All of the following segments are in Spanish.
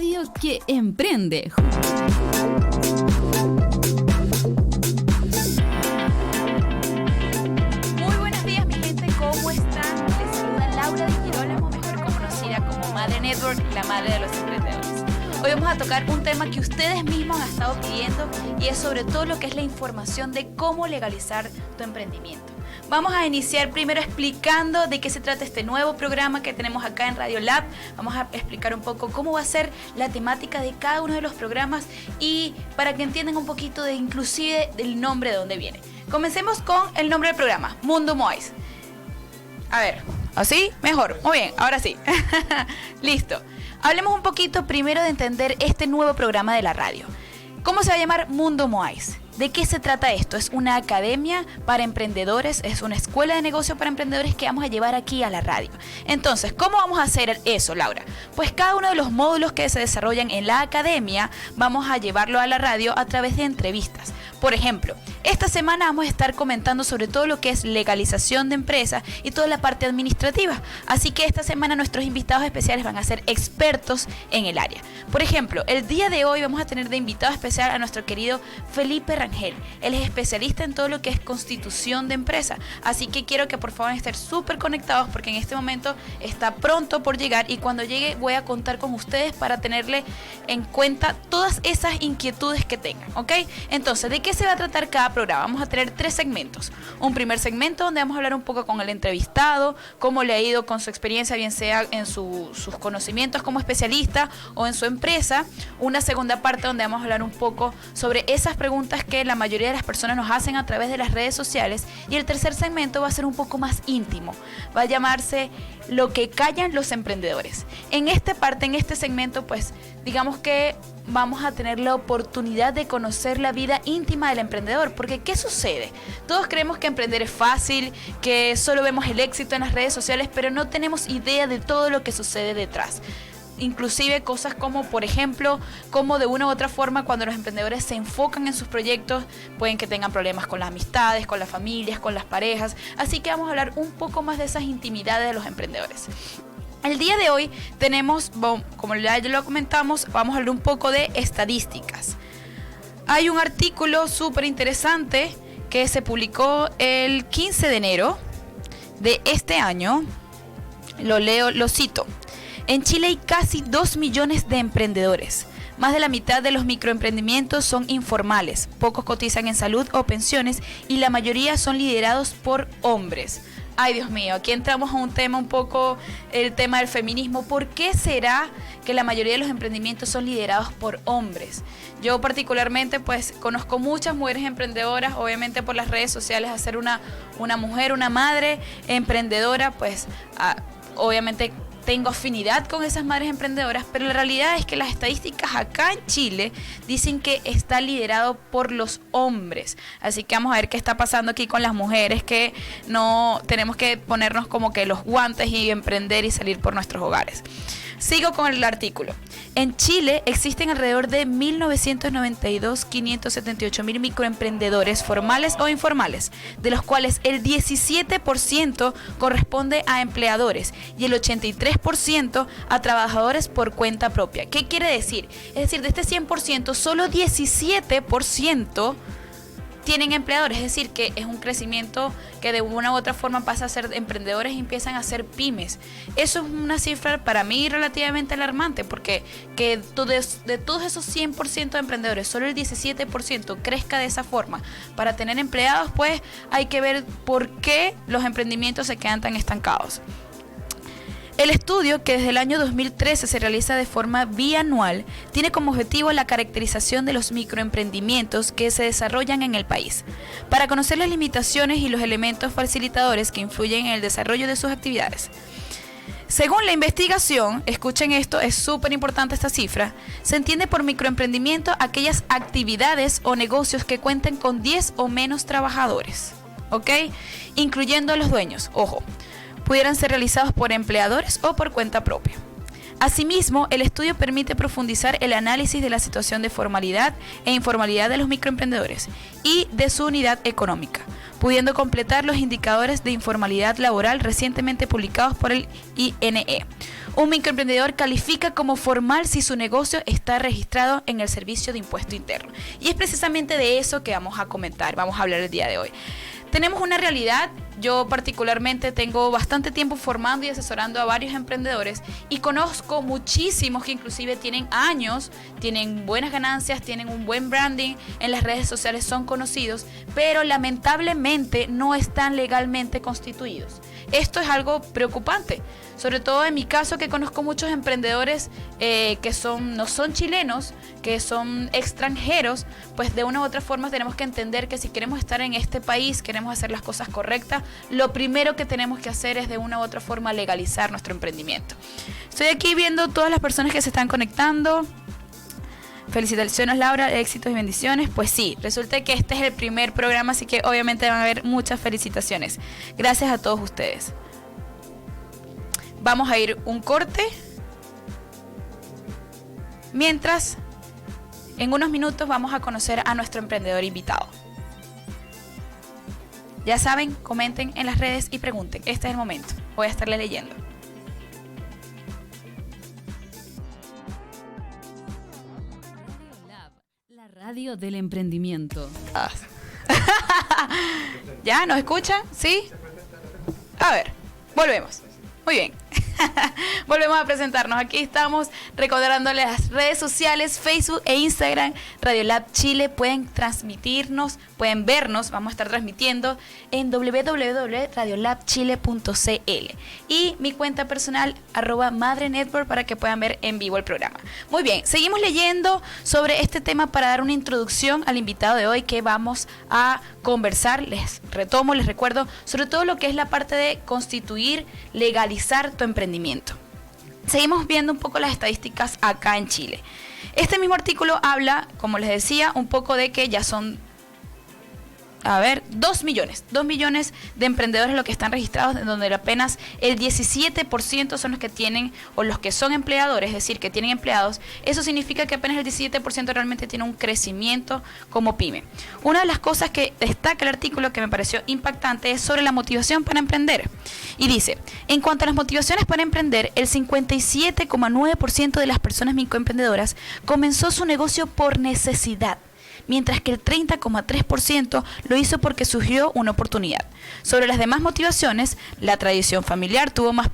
Radio que emprende. Muy buenos días, mi gente, ¿cómo están? Les saluda Laura de Girolamo, mejor conocida como Madre Network, la madre de los emprendedores. Hoy vamos a tocar un tema que ustedes mismos han estado pidiendo y es sobre todo lo que es la información de cómo legalizar tu emprendimiento. Vamos a iniciar primero explicando de qué se trata este nuevo programa que tenemos acá en Radio Lab. Vamos a explicar un poco cómo va a ser la temática de cada uno de los programas y para que entiendan un poquito de inclusive del nombre de dónde viene. Comencemos con el nombre del programa, Mundo Moais. A ver, ¿así? Mejor. Muy bien, ahora sí. Listo. Hablemos un poquito primero de entender este nuevo programa de la radio. ¿Cómo se va a llamar Mundo Moais? ¿De qué se trata esto? Es una academia para emprendedores, es una escuela de negocio para emprendedores que vamos a llevar aquí a la radio. Entonces, ¿cómo vamos a hacer eso, Laura? Pues cada uno de los módulos que se desarrollan en la academia vamos a llevarlo a la radio a través de entrevistas. Por ejemplo, esta semana vamos a estar comentando sobre todo lo que es legalización de empresas y toda la parte administrativa. Así que esta semana nuestros invitados especiales van a ser expertos en el área. Por ejemplo, el día de hoy vamos a tener de invitado especial a nuestro querido Felipe Rangel. Él es especialista en todo lo que es constitución de empresa. Así que quiero que por favor estén súper conectados porque en este momento está pronto por llegar y cuando llegue voy a contar con ustedes para tenerle en cuenta todas esas inquietudes que tengan, ¿ok? Entonces, ¿de qué se va a tratar cada programa? Vamos a tener 3 segmentos. Un primer segmento donde vamos a hablar un poco con el entrevistado, cómo le ha ido con su experiencia, bien sea en sus conocimientos como especialista o en su empresa. Una segunda parte donde vamos a hablar un poco sobre esas preguntas que la mayoría de las personas nos hacen a través de las redes sociales. Y el tercer segmento va a ser un poco más íntimo. Va a llamarse Lo que callan los emprendedores. En esta parte, en este segmento, pues digamos que vamos a tener la oportunidad de conocer la vida íntima del emprendedor, porque ¿qué sucede? Todos creemos que emprender es fácil, que solo vemos el éxito en las redes sociales, pero no tenemos idea de todo lo que sucede detrás. Inclusive cosas como, por ejemplo, como de una u otra forma cuando los emprendedores se enfocan en sus proyectos, pueden que tengan problemas con las amistades, con las familias, con las parejas. Así que vamos a hablar un poco más de esas intimidades de los emprendedores. El día de hoy tenemos, como ya lo comentamos, vamos a hablar un poco de estadísticas. Hay un artículo súper interesante que se publicó el 15 de enero de este año. Lo leo, lo cito. En Chile hay casi 2 millones de emprendedores. Más de la mitad de los microemprendimientos son informales, pocos cotizan en salud o pensiones y la mayoría son liderados por hombres. Ay, Dios mío, aquí entramos a un tema un poco, el tema del feminismo. ¿Por qué será que la mayoría de los emprendimientos son liderados por hombres? Yo particularmente pues conozco muchas mujeres emprendedoras, obviamente por las redes sociales, hacer una mujer, una madre emprendedora, pues obviamente tengo afinidad con esas madres emprendedoras, pero la realidad es que las estadísticas acá en Chile dicen que está liderado por los hombres. Así que vamos a ver qué está pasando aquí con las mujeres, que no tenemos que ponernos como que los guantes y emprender y salir por nuestros hogares. Sigo con el artículo. En Chile existen alrededor de 1.992.578.000 microemprendedores formales o informales, de los cuales el 17% corresponde a empleadores y el 83% a trabajadores por cuenta propia. ¿Qué quiere decir? Es decir, de este 100%, solo 17% tienen empleadores, es decir, que es un crecimiento que de una u otra forma pasa a ser emprendedores y empiezan a ser pymes. Eso es una cifra para mí relativamente alarmante, porque que de todos esos 100% de emprendedores, solo el 17% crezca de esa forma para tener empleados, pues hay que ver por qué los emprendimientos se quedan tan estancados. El estudio, que desde el año 2013 se realiza de forma bianual, tiene como objetivo la caracterización de los microemprendimientos que se desarrollan en el país, para conocer las limitaciones y los elementos facilitadores que influyen en el desarrollo de sus actividades. Según la investigación, escuchen esto, es súper importante esta cifra, se entiende por microemprendimiento aquellas actividades o negocios que cuenten con 10 o menos trabajadores, ¿ok? Incluyendo a los dueños, ojo. Pudieran ser realizados por empleadores o por cuenta propia. Asimismo, el estudio permite profundizar el análisis de la situación de formalidad e informalidad de los microemprendedores y de su unidad económica, pudiendo completar los indicadores de informalidad laboral recientemente publicados por el INE. Un microemprendedor califica como formal si su negocio está registrado en el Servicio de Impuesto Interno. Y es precisamente de eso que vamos a comentar, vamos a hablar el día de hoy. Tenemos una realidad, yo particularmente tengo bastante tiempo formando y asesorando a varios emprendedores y conozco muchísimos que inclusive tienen años, tienen buenas ganancias, tienen un buen branding, en las redes sociales son conocidos, pero lamentablemente no están legalmente constituidos. Esto es algo preocupante, sobre todo en mi caso que conozco muchos emprendedores que no son chilenos, que son extranjeros, pues de una u otra forma tenemos que entender que si queremos estar en este país, queremos hacer las cosas correctas, lo primero que tenemos que hacer es de una u otra forma legalizar nuestro emprendimiento. Estoy aquí viendo todas las personas que se están conectando. Felicitaciones Laura, éxitos y bendiciones. Pues sí, resulta que este es el primer programa, así que obviamente van a haber muchas felicitaciones. Gracias a todos ustedes. Vamos a ir un corte. Mientras, en unos minutos vamos a conocer a nuestro emprendedor invitado. Ya saben, comenten en las redes y pregunten. Este es el momento. Voy a estarle leyendo. La radio del emprendimiento. ¿Ya? ¿Nos escuchan? ¿Sí? A ver, volvemos. Muy bien. Volvemos a presentarnos. Aquí estamos recordándoles las redes sociales, Facebook e Instagram, Radiolab Chile. Pueden transmitirnos, pueden vernos. Vamos a estar transmitiendo en www.radiolabchile.cl y mi cuenta personal @madrenetwork para que puedan ver en vivo el programa. Muy bien, seguimos leyendo sobre este tema para dar una introducción al invitado de hoy que vamos a conversar. Les recuerdo sobre todo lo que es la parte de constituir, legalizar tu emprendimiento. Seguimos viendo un poco las estadísticas acá en Chile. Este mismo artículo habla, como les decía, un poco de que ya son 2 millones de emprendedores los que están registrados, en donde apenas el 17% son los que tienen o los que son empleadores, es decir, que tienen empleados. Eso significa que apenas el 17% realmente tiene un crecimiento como pyme. Una de las cosas que destaca el artículo que me pareció impactante es sobre la motivación para emprender. Y dice, en cuanto a las motivaciones para emprender, el 57,9% de las personas microemprendedoras comenzó su negocio por necesidad, mientras que el 30,3% lo hizo porque surgió una oportunidad. Sobre las demás motivaciones, la tradición familiar tuvo más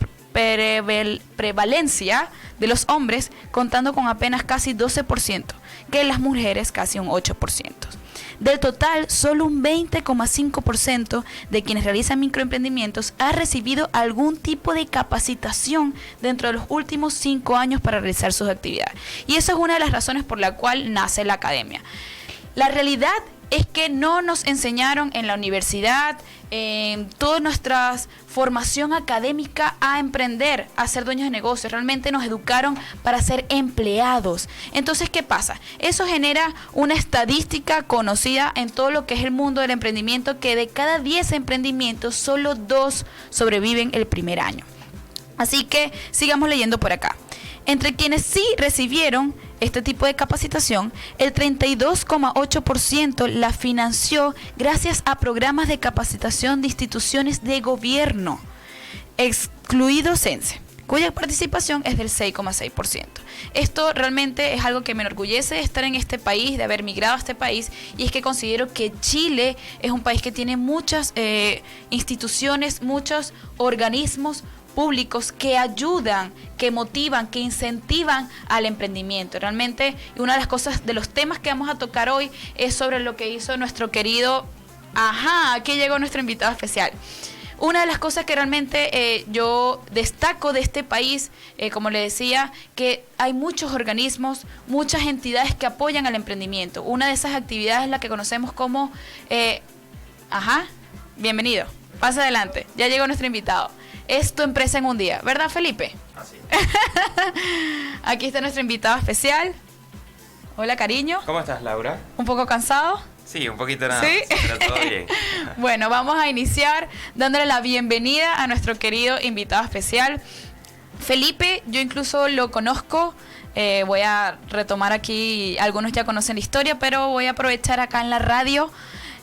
prevalencia de los hombres, contando con apenas casi 12%, que las mujeres casi un 8%. Del total, solo un 20,5% de quienes realizan microemprendimientos ha recibido algún tipo de capacitación dentro de los últimos 5 años para realizar sus actividades. Y esa es una de las razones por la cual nace la academia. La realidad es que no nos enseñaron en la universidad, en toda nuestra formación académica a emprender, a ser dueños de negocios. Realmente nos educaron para ser empleados. Entonces, ¿qué pasa? Eso genera una estadística conocida en todo lo que es el mundo del emprendimiento, que de cada 10 emprendimientos, solo 2 sobreviven el primer año. Así que sigamos leyendo por acá. Entre quienes sí recibieron este tipo de capacitación, el 32,8% la financió gracias a programas de capacitación de instituciones de gobierno, excluido CENSE, cuya participación es del 6,6%. Esto realmente es algo que me enorgullece de estar en este país, de haber migrado a este país, y es que considero que Chile es un país que tiene muchas instituciones, muchos organismos públicos que ayudan, que motivan, que incentivan al emprendimiento. Realmente, una de las cosas, de los temas que vamos a tocar hoy es sobre lo que hizo nuestro querido... aquí llegó nuestro invitado especial. Una de las cosas que realmente yo destaco de este país, como le decía, que hay muchos organismos, muchas entidades que apoyan al emprendimiento. Una de esas actividades es la que conocemos como... bienvenido, pasa adelante, ya llegó nuestro invitado. Es tu empresa en un día, ¿verdad, Felipe? Así. Aquí está nuestro invitado especial. Hola, cariño. ¿Cómo estás, Laura? ¿Un poco cansado? Sí, un poquito nada. ¿Sí? Pero todo bien. Bueno, vamos a iniciar dándole la bienvenida a nuestro querido invitado especial. Felipe, yo incluso lo conozco. Voy a retomar aquí, algunos ya conocen la historia, pero voy a aprovechar acá en la radio.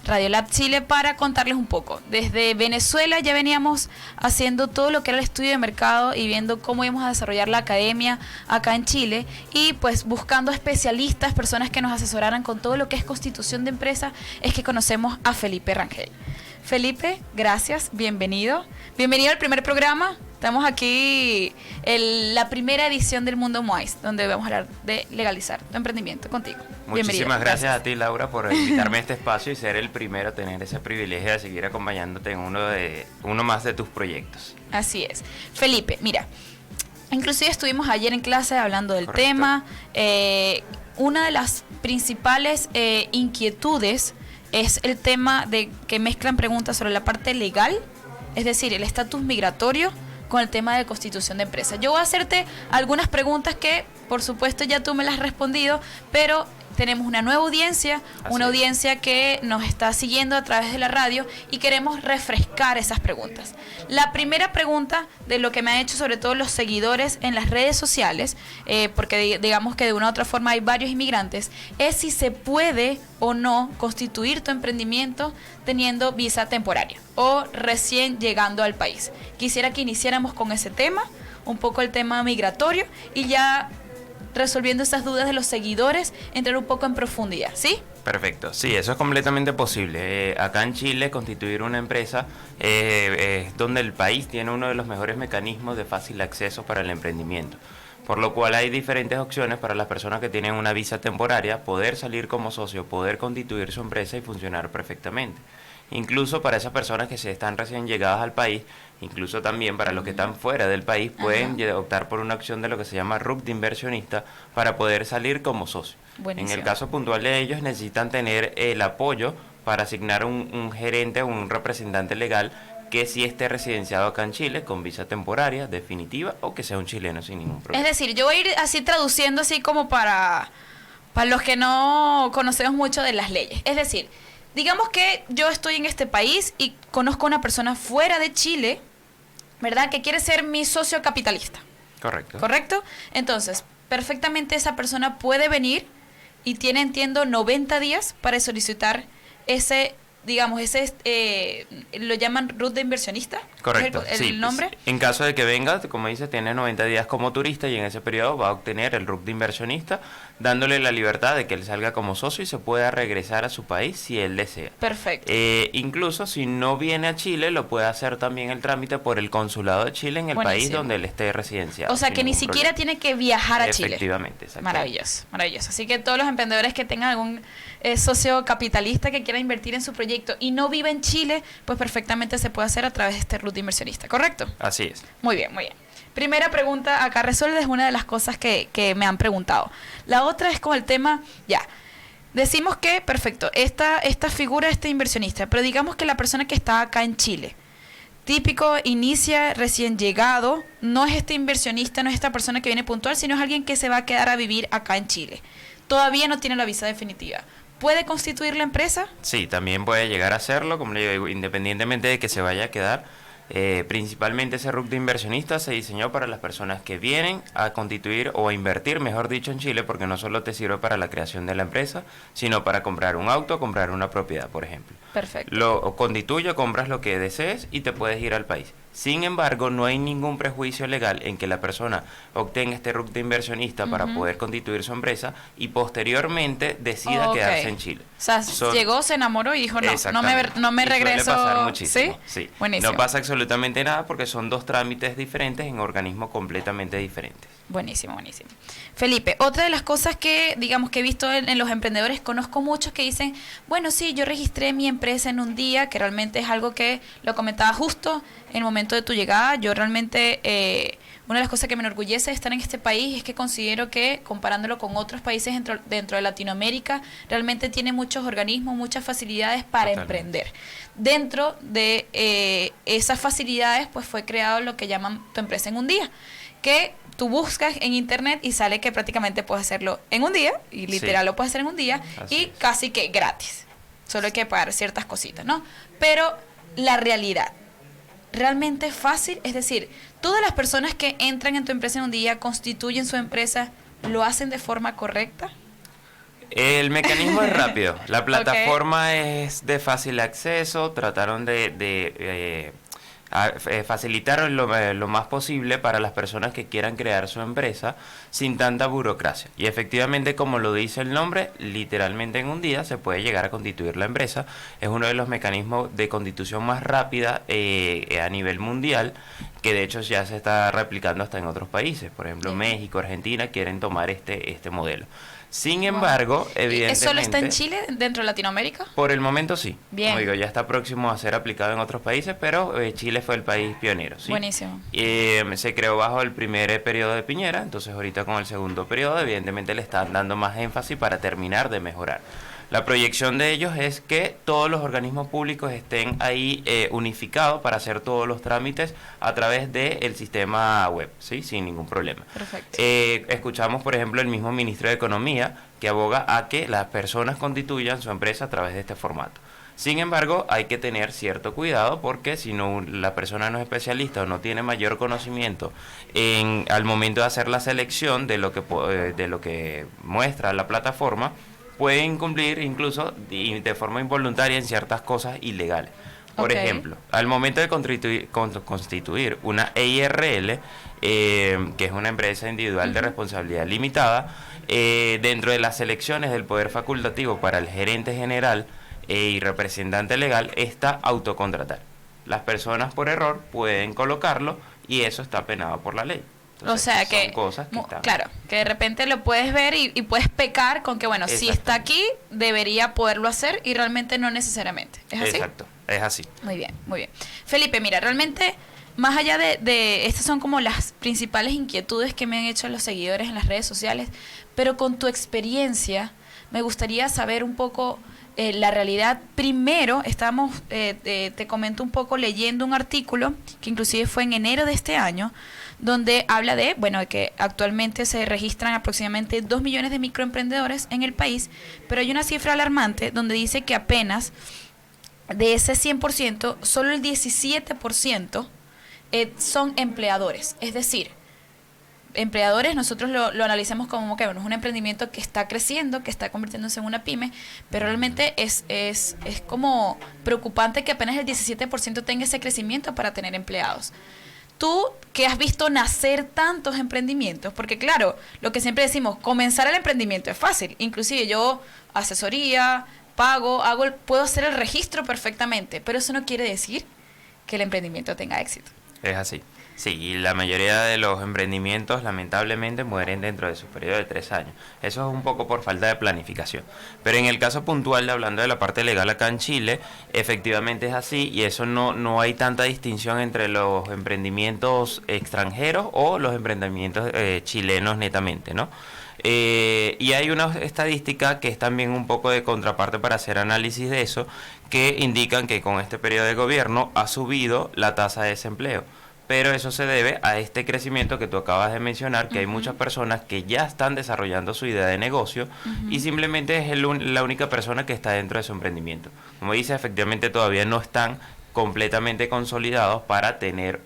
Radiolab Chile, para contarles un poco. Desde Venezuela ya veníamos haciendo todo lo que era el estudio de mercado y viendo cómo íbamos a desarrollar la academia acá en Chile y pues buscando especialistas, personas que nos asesoraran con todo lo que es constitución de empresa, es que conocemos a Felipe Rangel. Felipe, gracias, bienvenido. Bienvenido al primer programa. Estamos aquí en la primera edición del Mundo Moais, donde vamos a hablar de legalizar tu emprendimiento contigo. Muchísimas gracias a ti, Laura, por invitarme a este espacio y ser el primero a tener ese privilegio de seguir acompañándote en uno más de tus proyectos. Así es. Felipe, mira, inclusive estuvimos ayer en clase hablando del Correcto. tema. Una de las principales inquietudes es el tema de que mezclan preguntas sobre la parte legal, es decir, el estatus migratorio, con el tema de constitución de empresa. Yo voy a hacerte algunas preguntas que, por supuesto, ya tú me las has respondido, pero tenemos una nueva audiencia, una audiencia que nos está siguiendo a través de la radio y queremos refrescar esas preguntas. La primera pregunta de lo que me han hecho sobre todo los seguidores en las redes sociales, porque digamos que de una u otra forma hay varios inmigrantes, es si se puede o no constituir tu emprendimiento teniendo visa temporaria o recién llegando al país. Quisiera que iniciáramos con ese tema, un poco el tema migratorio, y ya resolviendo esas dudas de los seguidores, entrar un poco en profundidad, ¿sí? Perfecto, sí, eso es completamente posible. Acá en Chile, constituir una empresa es donde el país tiene uno de los mejores mecanismos de fácil acceso para el emprendimiento. Por lo cual hay diferentes opciones para las personas que tienen una visa temporaria, poder salir como socio, poder constituir su empresa y funcionar perfectamente. Incluso para esas personas que se están recién llegadas al país, incluso también para los que están fuera del país, pueden optar por una opción de lo que se llama RUC de inversionista para poder salir como socio. Buenísimo. En el caso puntual de ellos necesitan tener el apoyo para asignar un gerente o un representante legal que sí esté residenciado acá en Chile con visa temporaria, definitiva, o que sea un chileno sin ningún problema. Es decir, yo voy a ir así traduciendo así como para los que no conocemos mucho de las leyes. Es decir, digamos que yo estoy en este país y conozco a una persona fuera de Chile, ¿verdad? Que quiere ser mi socio capitalista. Correcto. ¿Correcto? Entonces, perfectamente esa persona puede venir y tiene, entiendo, 90 días para solicitar ese, digamos, lo llaman RUT de inversionista. Correcto, ¿Es el nombre? Sí. En caso de que venga, como dice, tiene 90 días como turista y en ese periodo va a obtener el RUC de inversionista, dándole la libertad de que él salga como socio y se pueda regresar a su país si él desea. Perfecto. Incluso si no viene a Chile, lo puede hacer también el trámite por el consulado de Chile en el país donde él esté residenciado. O sea, que ni siquiera tiene que viajar a Chile. Efectivamente, exactamente. Maravilloso, maravilloso. Así que todos los emprendedores que tengan algún socio capitalista que quiera invertir en su proyecto y no vive en Chile, pues perfectamente se puede hacer a través de este RUT de inversionista, ¿correcto? Así es. Muy bien, muy bien. Primera pregunta, acá resuelve, es una de las cosas que me han preguntado. La otra es con el tema, ya, decimos que, perfecto, esta figura, este inversionista, pero digamos que la persona que está acá en Chile, típico, inicia recién llegado, no es este inversionista, no es esta persona que viene puntual, sino es alguien que se va a quedar a vivir acá en Chile. Todavía no tiene la visa definitiva. ¿Puede constituir la empresa? Sí, también puede llegar a hacerlo, como le digo, independientemente de que se vaya a quedar. Principalmente ese RUC de inversionista se diseñó para las personas que vienen a constituir o a invertir, mejor dicho, en Chile, porque no solo te sirve para la creación de la empresa, sino para comprar un auto o comprar una propiedad, por ejemplo. Perfecto. Lo constituye, compras lo que desees y te puedes ir al país. Sin embargo, no hay ningún prejuicio legal en que la persona obtenga este RUC de inversionista para poder constituir su empresa y posteriormente decida quedarse en Chile. O sea, llegó, se enamoró y dijo, no me regreso. Suele pasar muchísimo. ¿Sí? Buenísimo. No pasa absolutamente nada porque son dos trámites diferentes en organismos completamente diferentes. Buenísimo, buenísimo. Felipe, otra de las cosas que, digamos, que he visto en los emprendedores, conozco muchos que dicen, bueno, sí, yo registré mi empresa en un día, que realmente es algo que lo comentaba justo en el momento de tu llegada. Yo realmente, una de las cosas que me enorgullece de estar en este país es que considero que, comparándolo con otros países dentro de Latinoamérica, realmente tiene muchos organismos, muchas facilidades para emprender. Dentro de esas facilidades, pues fue creado lo que llaman Tu Empresa en un Día, que tú buscas en internet y sale que prácticamente puedes hacerlo en un día, y literal lo puedes hacer en un día, y casi que gratis. Solo hay que pagar ciertas cositas, ¿no? Pero la realidad, realmente es fácil, es decir, todas las personas que entran en Tu Empresa en un Día, constituyen su empresa, ¿lo hacen de forma correcta? El mecanismo es rápido, la plataforma es de fácil acceso, trataron de facilitar lo más posible para las personas que quieran crear su empresa sin tanta burocracia. Y efectivamente, como lo dice el nombre, literalmente en un día se puede llegar a constituir la empresa. Es uno de los mecanismos de constitución más rápida a nivel mundial, que de hecho ya se está replicando hasta en otros países. Por ejemplo, México, Argentina quieren tomar este modelo. Sin embargo, evidentemente... ¿Solo está en Chile, dentro de Latinoamérica? Por el momento sí. Bien. Como digo, ya está próximo a ser aplicado en otros países, pero Chile fue el país pionero, ¿sí? Buenísimo. Se creó bajo el primer periodo de Piñera, entonces ahorita con el segundo periodo, evidentemente le están dando más énfasis para terminar de mejorar. La proyección de ellos es que todos los organismos públicos estén ahí unificados para hacer todos los trámites a través del sistema web, ¿sí? Sin ningún problema. Perfecto. Escuchamos, por ejemplo, el mismo ministro de Economía que aboga a que las personas constituyan su empresa a través de este formato. Sin embargo, hay que tener cierto cuidado porque si no la persona no es especialista o no tiene mayor conocimiento al momento de hacer la selección de lo que muestra la plataforma, puede incumplir incluso de forma involuntaria en ciertas cosas ilegales. Por ejemplo, al momento de constituir una EIRL, que es una empresa individual de responsabilidad limitada, dentro de las selecciones del Poder Facultativo para el gerente general y representante legal está autocontratar. Las personas por error pueden colocarlo y eso está penado por la ley. Entonces, o sea que, son cosas que están... claro, que de repente lo puedes ver y puedes pecar con que, bueno, si está aquí, debería poderlo hacer y realmente no necesariamente. ¿Es así? Exacto, es así. Muy bien, muy bien. Felipe, mira, realmente, más allá de estas son como las principales inquietudes que me han hecho los seguidores en las redes sociales, pero con tu experiencia, me gustaría saber un poco la realidad. Primero, te comento un poco leyendo un artículo que inclusive fue en enero de este año, donde habla de que actualmente se registran aproximadamente 2 millones de microemprendedores en el país, pero hay una cifra alarmante donde dice que apenas de ese 100%, solo el 17% son empleadores. Es decir, empleadores nosotros lo analizamos como que es un emprendimiento que está creciendo, que está convirtiéndose en una pyme, pero realmente es como preocupante que apenas el 17% tenga ese crecimiento para tener empleados. Tú que has visto nacer tantos emprendimientos, porque claro, lo que siempre decimos, comenzar el emprendimiento es fácil, inclusive yo asesoría, puedo hacer el registro perfectamente, pero eso no quiere decir que el emprendimiento tenga éxito. Es así. Sí, y la mayoría de los emprendimientos lamentablemente mueren dentro de su periodo de 3 años. Eso es un poco por falta de planificación. Pero en el caso puntual, hablando de la parte legal acá en Chile, efectivamente es así y eso no hay tanta distinción entre los emprendimientos extranjeros o los emprendimientos chilenos netamente, ¿no? Y hay una estadística que es también un poco de contraparte para hacer análisis de eso, que indican que con este periodo de gobierno ha subido la tasa de desempleo. Pero eso se debe a este crecimiento que tú acabas de mencionar, que hay muchas personas que ya están desarrollando su idea de negocio y simplemente es la única persona que está dentro de su emprendimiento. Como dice, efectivamente todavía no están completamente consolidados para tener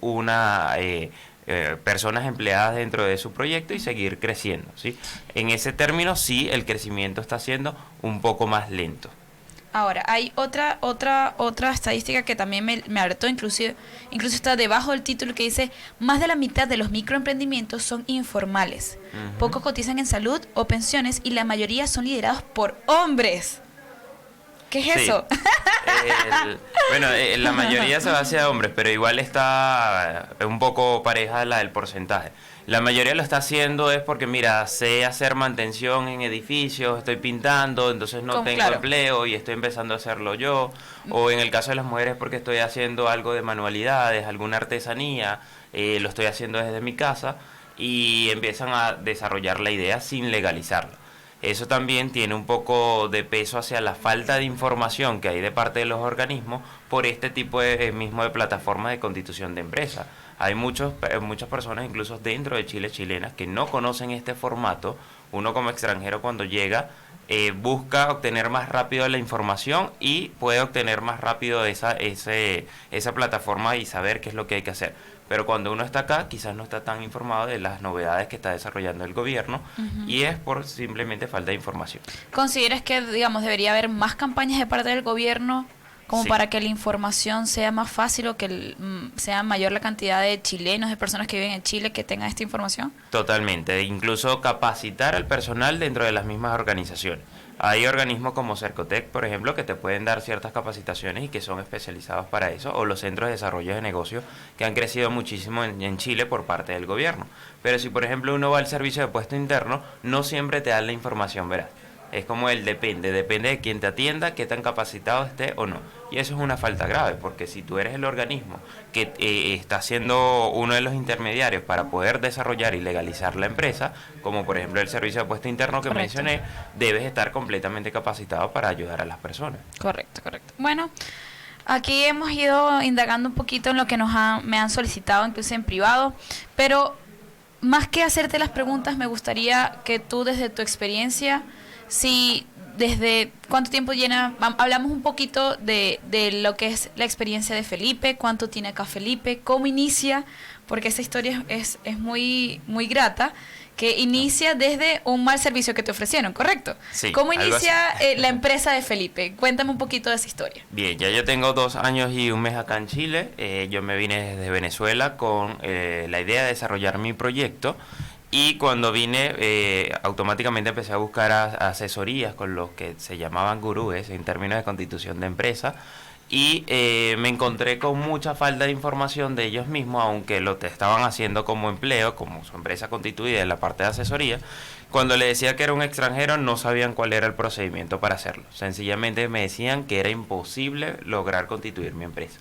personas empleadas dentro de su proyecto y seguir creciendo, ¿sí? En ese término sí el crecimiento está siendo un poco más lento. Ahora, hay otra estadística que también me alertó, incluso está debajo del título, que dice: más de la mitad de los microemprendimientos son informales. Pocos cotizan en salud o pensiones y la mayoría son liderados por hombres. ¿Qué es eso? La mayoría se va hacia hombres, pero igual está un poco pareja la del porcentaje. La mayoría lo está haciendo es porque, mira, sé hacer mantención en edificios, estoy pintando, entonces no tengo empleo y estoy empezando a hacerlo yo. O en el caso de las mujeres porque estoy haciendo algo de manualidades, alguna artesanía, lo estoy haciendo desde mi casa y empiezan a desarrollar la idea sin legalizarlo. Eso también tiene un poco de peso hacia la falta de información que hay de parte de los organismos por este tipo de plataformas de constitución de empresa. Hay muchas personas, incluso dentro de Chile, chilenas, que no conocen este formato. Uno como extranjero cuando llega busca obtener más rápido la información y puede obtener más rápido esa plataforma y saber qué es lo que hay que hacer. pero cuando uno está acá quizás no está tan informado de las novedades que está desarrollando el gobierno y es por simplemente falta de información. ¿Consideras que, digamos, debería haber más campañas de parte del gobierno como Sí. para que la información sea más fácil o que sea mayor la cantidad de chilenos, de personas que viven en Chile que tengan esta información? Totalmente, incluso capacitar al personal dentro de las mismas organizaciones. Hay organismos como Cercotec, por ejemplo, que te pueden dar ciertas capacitaciones y que son especializados para eso, o los centros de desarrollo de negocios que han crecido muchísimo en Chile por parte del gobierno. Pero si, por ejemplo, uno va al servicio de puesto interno, no siempre te dan la información veraz. Es como el depende de quién te atienda, qué tan capacitado esté o no. Y eso es una falta grave, porque si tú eres el organismo que está siendo uno de los intermediarios para poder desarrollar y legalizar la empresa, como por ejemplo el servicio de puesto interno que Correcto. mencioné, debes estar completamente capacitado para ayudar a las personas. Correcto, correcto. Bueno, aquí hemos ido indagando un poquito en lo que me han solicitado, incluso en privado, pero más que hacerte las preguntas, me gustaría que tú desde tu experiencia, si desde cuánto tiempo hablamos un poquito de lo que es la experiencia de Felipe, cuánto tiene acá Felipe, cómo inicia, porque esa historia es muy, muy grata, que inicia desde un mal servicio que te ofrecieron, ¿correcto? Sí, ¿Cómo algo inicia así. la empresa de Felipe? Cuéntame un poquito de esa historia. Bien, ya yo tengo 2 años y un mes acá en Chile. Yo me vine desde Venezuela con la idea de desarrollar mi proyecto. Y cuando vine, automáticamente empecé a buscar asesorías con los que se llamaban gurúes en términos de constitución de empresa. Y me encontré con mucha falta de información de ellos mismos, aunque lo estaban haciendo como empleo, como su empresa constituida en la parte de asesoría. Cuando le decía que era un extranjero, no sabían cuál era el procedimiento para hacerlo. Sencillamente me decían que era imposible lograr constituir mi empresa.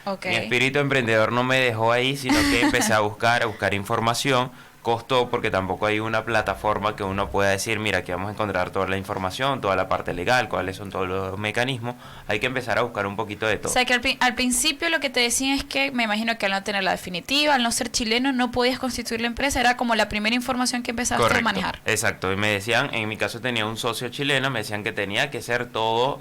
Okay. Mi espíritu emprendedor no me dejó ahí, sino que empecé a buscar información. Costó porque tampoco hay una plataforma que uno pueda decir, mira, aquí vamos a encontrar toda la información, toda la parte legal, cuáles son todos los mecanismos. Hay que empezar a buscar un poquito de todo. O sea, que al principio lo que te decían es que, me imagino que al no tener la definitiva, al no ser chileno, no podías constituir la empresa. Era como la primera información que empezaste Correcto, a manejar. exacto. Y me decían, en mi caso tenía un socio chileno, me decían que tenía que ser todo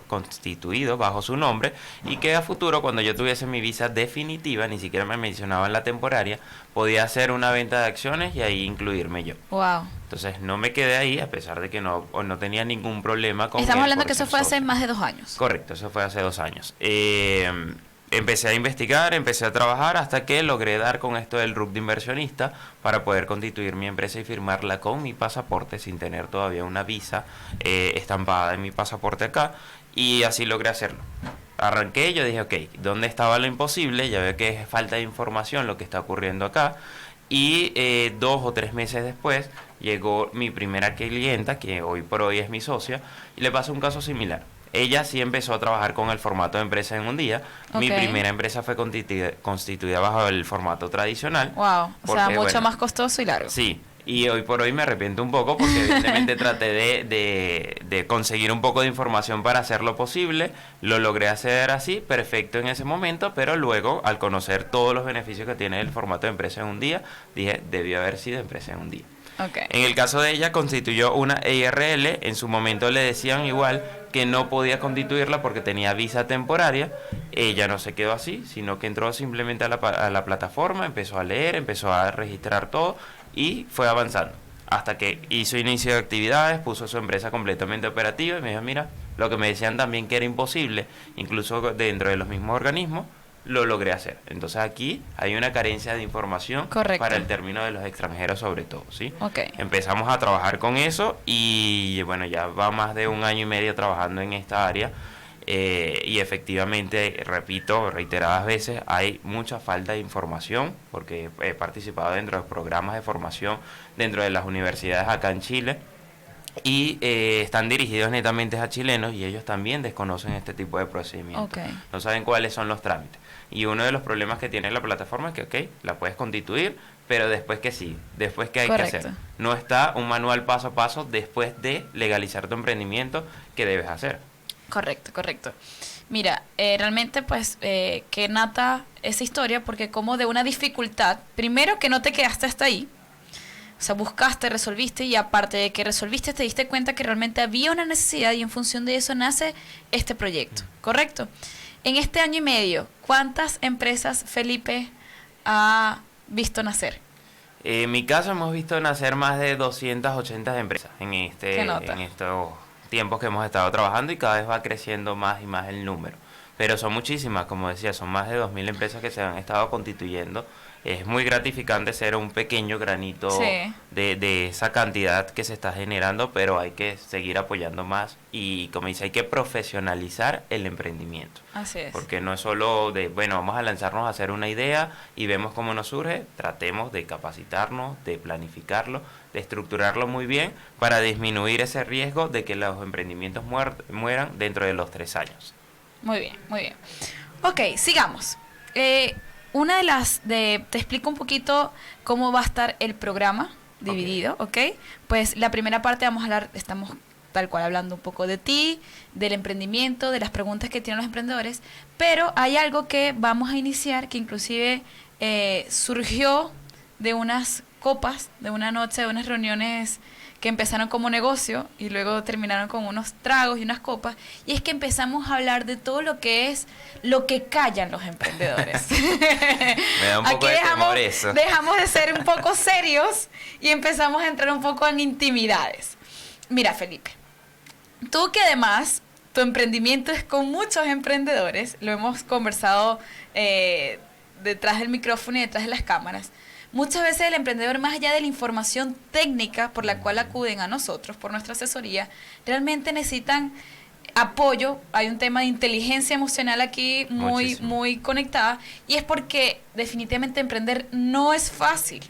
constituido bajo su nombre y que a futuro, cuando yo tuviese mi visa definitiva, ni siquiera me mencionaban la temporaria, podía hacer una venta de acciones y ahí incluirme yo. Wow. Entonces no me quedé ahí, a pesar de que no tenía ningún problema con Estamos él hablando por que eso ser fue hace socio. más de 2 años. Correcto, eso fue hace 2 años. Empecé a investigar, empecé a trabajar hasta que logré dar con esto del RUC de inversionista para poder constituir mi empresa y firmarla con mi pasaporte sin tener todavía una visa estampada en mi pasaporte acá, y así logré hacerlo. Arranqué, yo dije, ok, ¿dónde estaba lo imposible? Ya veo que es falta de información lo que está ocurriendo acá. Y 2 o 3 meses después llegó mi primera clienta, que hoy por hoy es mi socia, y le pasó un caso similar. Ella sí empezó a trabajar con el formato de empresa en un día. Mi Ok. primera empresa fue constituida bajo el formato tradicional. Wow. O sea, Porque, mucho bueno, más costoso y largo. Sí, y hoy por hoy me arrepiento un poco porque evidentemente traté de conseguir un poco de información para hacerlo posible. Lo logré hacer así, perfecto en ese momento, pero luego, al conocer todos los beneficios que tiene el formato de empresa en un día, dije, debió haber sido empresa en un día. Okay. En el caso de ella, constituyó una EIRL. En su momento le decían igual que no podía constituirla porque tenía visa temporaria. Ella no se quedó así, sino que entró simplemente a la plataforma, empezó a leer, empezó a registrar todo y fue avanzando. Hasta que hizo inicio de actividades, puso su empresa completamente operativa y me dijo, mira, lo que me decían también que era imposible, incluso dentro de los mismos organismos, lo logré hacer. Entonces aquí hay una carencia de información. Correcto. Para el término de los extranjeros sobre todo, ¿sí? Okay. Empezamos a trabajar con eso y bueno, ya va más de 1 año y medio trabajando en esta área y efectivamente, repito, reiteradas veces, hay mucha falta de información porque he participado dentro de programas de formación dentro de las universidades acá en Chile y están dirigidos netamente a chilenos y ellos también desconocen este tipo de procedimientos. Okay. No saben cuáles son los trámites. Y uno de los problemas que tiene la plataforma es que, ok, la puedes constituir, pero después que sí, después que hay Correcto. que hacer. No está un manual paso a paso después de legalizar tu emprendimiento que debes hacer. Correcto, correcto. Mira, realmente pues que nata esa historia porque como de una dificultad, primero que no te quedaste hasta ahí, o sea, buscaste, resolviste y aparte de que resolviste te diste cuenta que realmente había una necesidad y en función de eso nace este proyecto, ¿correcto? En este año y medio, ¿cuántas empresas, Felipe, ha visto nacer? En mi caso hemos visto nacer más de 280 empresas en ¿Qué nota? en estos tiempos que hemos estado trabajando y cada vez va creciendo más y más el número. Pero son muchísimas, como decía, son más de 2.000 empresas que se han estado constituyendo. Es muy gratificante ser un pequeño granito Sí. de esa cantidad que se está generando, pero hay que seguir apoyando más y, como dice, hay que profesionalizar el emprendimiento. Así es. Porque no es solo de, bueno, vamos a lanzarnos a hacer una idea y vemos cómo nos surge, tratemos de capacitarnos, de planificarlo, de estructurarlo muy bien para disminuir ese riesgo de que los emprendimientos mueran dentro de los 3 años. Muy bien, muy bien. Ok, sigamos. Te explico un poquito cómo va a estar el programa dividido, ¿ok? Pues la primera parte vamos a hablar, estamos tal cual hablando un poco de ti, del emprendimiento, de las preguntas que tienen los emprendedores, pero hay algo que vamos a iniciar que inclusive surgió de unas copas, de una noche, de unas reuniones que empezaron como negocio y luego terminaron con unos tragos y unas copas, y es que empezamos a hablar de todo lo que es lo que callan los emprendedores. Me da un poco de temor eso. Dejamos de ser un poco serios y empezamos a entrar un poco en intimidades. Mira, Felipe, tú que además tu emprendimiento es con muchos emprendedores, lo hemos conversado detrás del micrófono y detrás de las cámaras. Muchas veces el emprendedor, más allá de la información técnica por la cual acuden a nosotros, por nuestra asesoría, realmente necesitan apoyo. Hay un tema de inteligencia emocional aquí muy conectada, y es porque definitivamente emprender no es fácil.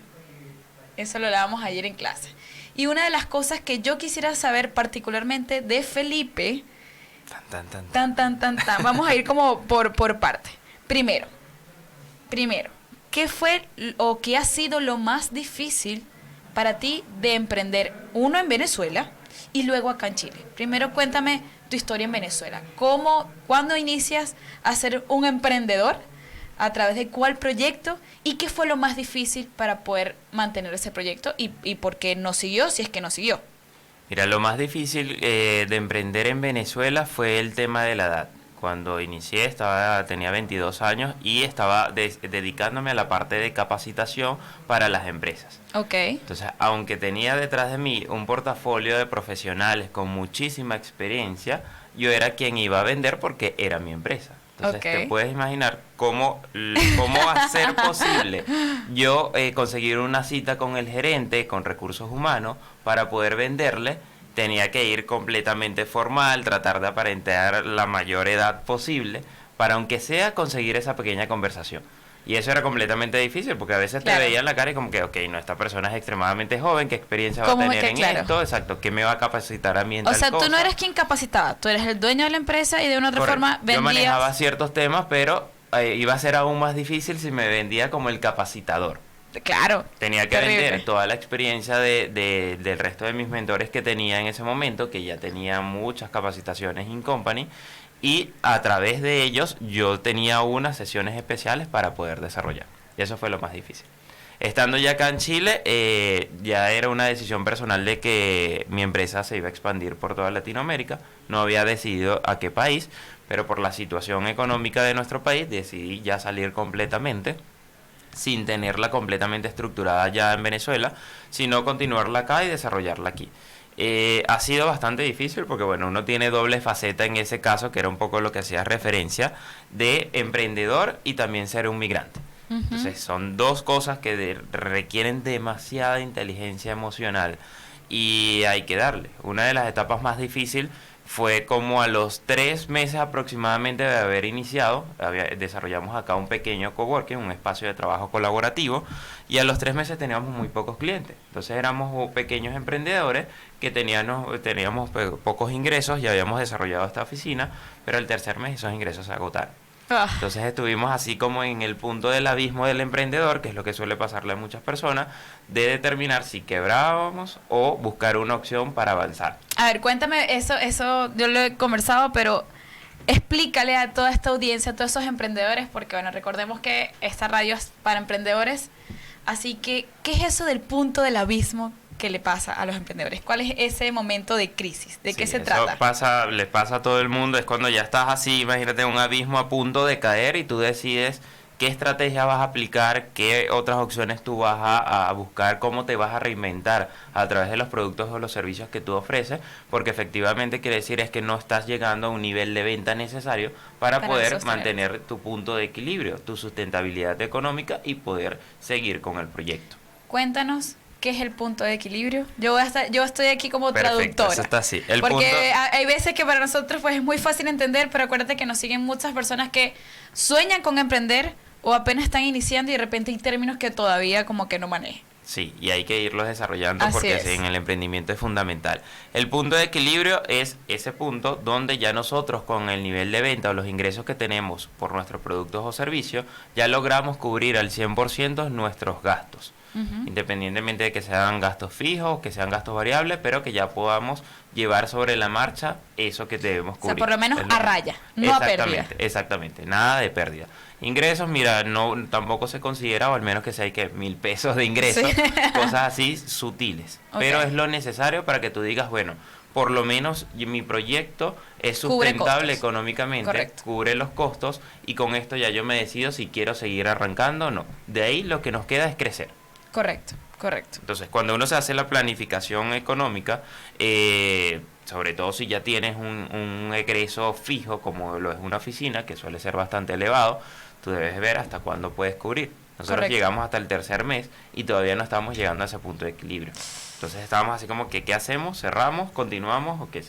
Eso lo hablábamos ayer en clase. Y una de las cosas que yo quisiera saber particularmente de Felipe, vamos a ir como por parte. Primero, ¿qué fue o qué ha sido lo más difícil para ti de emprender, uno en Venezuela y luego acá en Chile? Primero cuéntame tu historia en Venezuela. ¿Cuándo inicias a ser un emprendedor? ¿A través de cuál proyecto? ¿Y qué fue lo más difícil para poder mantener ese proyecto? ¿Y por qué no siguió, si es que no siguió? Mira, lo más difícil de emprender en Venezuela fue el tema de la edad. Cuando inicié tenía 22 años y estaba dedicándome a la parte de capacitación para las empresas. Ok. Entonces, aunque tenía detrás de mí un portafolio de profesionales con muchísima experiencia, yo era quien iba a vender porque era mi empresa. Entonces, te puedes imaginar cómo va a ser posible yo conseguir una cita con el gerente, con recursos humanos, para poder venderle. Tenía que ir completamente formal, tratar de aparentar la mayor edad posible, para aunque sea conseguir esa pequeña conversación. Y eso era completamente difícil, porque a veces te veían la cara y como que, ok, no, esta persona es extremadamente joven, ¿qué experiencia va a tener en esto? Exacto, ¿qué me va a capacitar a mí en tal cosa? O sea, tú no eres quien capacitaba, tú eres el dueño de la empresa y de una otra forma vendías. Yo manejaba ciertos temas, pero iba a ser aún más difícil si me vendía como el capacitador. Claro. Tenía que vender toda la experiencia del resto de mis mentores que tenía en ese momento, que ya tenía muchas capacitaciones in company, y a través de ellos yo tenía unas sesiones especiales para poder desarrollar. Y eso fue lo más difícil. Estando ya acá en Chile, ya era una decisión personal de que mi empresa se iba a expandir por toda Latinoamérica. No había decidido a qué país, pero por la situación económica de nuestro país decidí ya salir completamente, sin tenerla completamente estructurada ya en Venezuela, sino continuarla acá y desarrollarla aquí. Ha sido bastante difícil porque, bueno, uno tiene doble faceta en ese caso, que era un poco lo que hacía referencia, de emprendedor y también ser un migrante. Entonces, son dos cosas que requieren demasiada inteligencia emocional y hay que darle. Una de las etapas más difíciles fue como a los 3 meses aproximadamente de haber iniciado, desarrollamos acá un pequeño coworking, un espacio de trabajo colaborativo, y a los 3 meses teníamos muy pocos clientes. Entonces éramos pequeños emprendedores que teníamos pocos ingresos y habíamos desarrollado esta oficina, pero el tercer mes esos ingresos se agotaron. Entonces estuvimos así como en el punto del abismo del emprendedor, que es lo que suele pasarle a muchas personas, de determinar si quebrábamos o buscar una opción para avanzar. A ver, cuéntame eso yo lo he conversado, pero explícale a toda esta audiencia, a todos esos emprendedores, porque bueno, recordemos que esta radio es para emprendedores, así que, ¿qué es eso del punto del abismo que le pasa a los emprendedores? ¿Cuál es ese momento de crisis? ¿De qué se trata? Le pasa a todo el mundo, es cuando ya estás así, imagínate un abismo a punto de caer y tú decides qué estrategia vas a aplicar, qué otras opciones tú vas a buscar, cómo te vas a reinventar a través de los productos o los servicios que tú ofreces, porque efectivamente quiere decir es que no estás llegando a un nivel de venta necesario para poder sostener. mantener tu punto de equilibrio, tu sustentabilidad económica y poder seguir con el proyecto. Cuéntanos qué es el punto de equilibrio. Yo estoy aquí como Perfecto, traductora. eso está así. El porque punto... hay veces que para nosotros pues es muy fácil entender, pero acuérdate que nos siguen muchas personas que sueñan con emprender o apenas están iniciando y de repente hay términos que todavía como que no manejan. Sí, y hay que irlos desarrollando Así porque es. en el emprendimiento es fundamental. El punto de equilibrio es ese punto donde ya nosotros con el nivel de venta o los ingresos que tenemos por nuestros productos o servicios, ya logramos cubrir al 100% nuestros gastos. Independientemente de que sean gastos fijos, que sean gastos variables, pero que ya podamos llevar sobre la marcha eso que debemos cubrir. O sea, por lo menos a raya, no a pérdida. Exactamente, nada de pérdida. Ingresos, mira, no tampoco se considera, o al menos que sea que 1.000 pesos de ingresos, Sí. cosas así sutiles. Ok. Pero es lo necesario para que tú digas, bueno, por lo menos mi proyecto es Cubre sustentable costos. económicamente, Correcto. cubre los costos y con esto ya yo me decido si quiero seguir arrancando o no. De ahí lo que nos queda es crecer. Correcto, correcto. Entonces, cuando uno se hace la planificación económica, sobre todo si ya tienes un egreso fijo, como lo es una oficina, que suele ser bastante elevado, tú debes ver hasta cuándo puedes cubrir. Nosotros Correcto. llegamos hasta el tercer mes y todavía no estamos llegando a ese punto de equilibrio. Entonces estábamos así como que, ¿qué hacemos? ¿Cerramos? ¿Continuamos? ¿O qué?